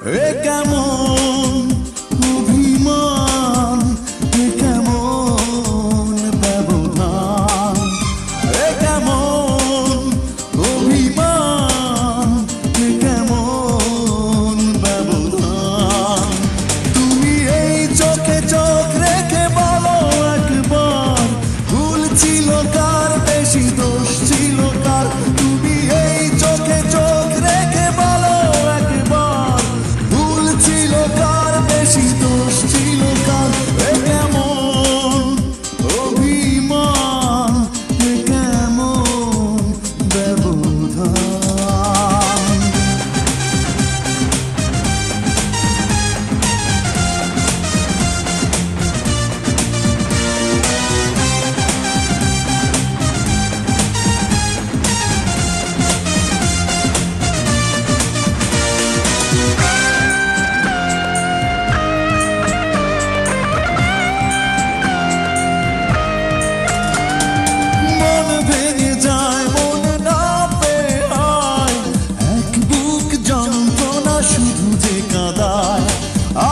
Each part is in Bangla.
এ কেমন অভিমান, এ কেমন ব্যবধান, এ কেমন অভিমান, এ কেমন ব্যবধান। তুমি এই চোখে চোখ রেখে বলো একবার, ভুল ছিল কার, বেশি দোষ ছিল কার। তুমি এই চোখে চোখ রেখে বলো একবার, ভুল ছিল কার, বেশি দোষ ছিল কার। এ কেমন অভিমান, এ কেমন ব্যবধান।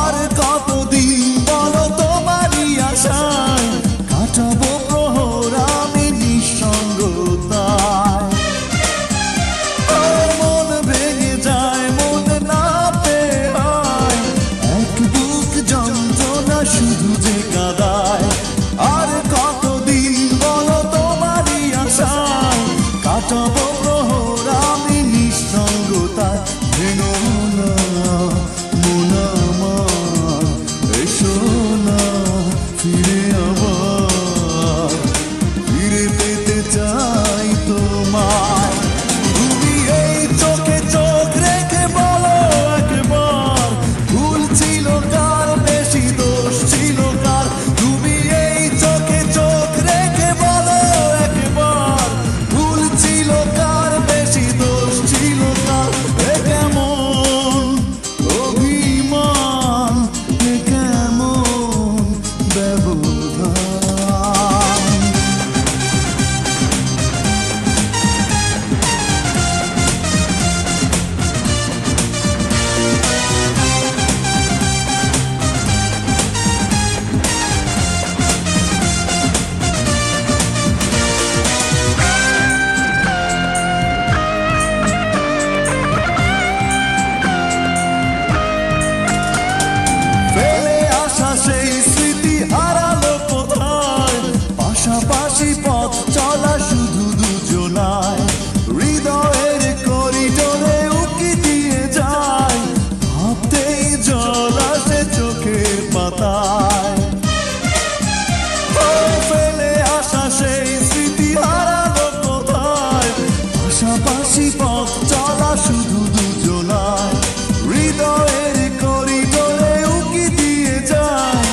আর কতদিন বলো তোমারই আশায় কাটাবো প্রহর আমি নিঃসঙ্গতায়। মন ভেঙে যায়, মন না পেয়ে হয়, এক বুক যন্ত্রণা শুধু যে কাঁদায়। আর কতদিন বলো তোমারই আশায় কাটাবো প্রহর আমি নিঃসঙ্গতায়। ভেঙো না মন আমার, এসো না ফিরে আবার, ফিরে পেতে চাই তোমায়। তুমি এই চোখে চোখ রেখে বলো একবার, ভুল ছিল কার, বেশি দোষ ছিল কার। তুমি এই চোখে চোখ রেখে বলো একবার, ভুল ছিল কার, বেশি দোষ ছিল কার। এ কেমন অভিমান, এ কেমন ব্যবধান। ফেলে আসা সেই স্মৃতি হারালো কোথায়, পাশাপাশি পথ চলা শুধু দুজনায়। হৃদয়ের করিডোরে উকি দিয়ে যায়, ভাবতেই জল আসে চোখের পাতায়। ফেলে আসা সেই স্মৃতি হারালো কোথায়, পাশাপাশি পথ চলা শুধু দুজনায়। হৃদয়ের করিডোরে উকি দিয়ে যায়,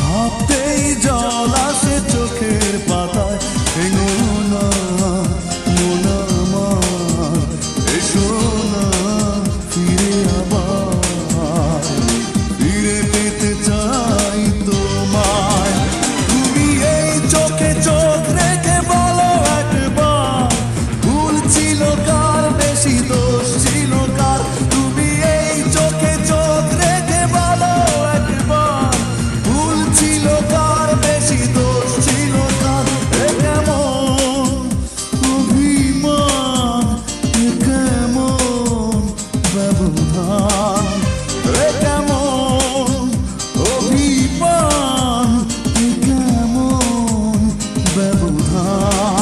ভাবতেই জল আসে চোখের পাতায়। ভেঙো না মন আমার, এসো না ফিরে আবার, ফিরে পেতে চাই তোমায়। তুমি এই চোখে চোখ রেখে বলো একবার, ভুল ছিল কার, বেশি দোষ ছিল কার। তুমি এই চোখে চোখ রেখে বলো একবার, ভুল ছিল কার, বেশি দোষ ছিল কার। এ কেমন অভিমান, এ কেমন ব্যবধান, এ কেমন অভিমান, এ কেমন ব্যবধান।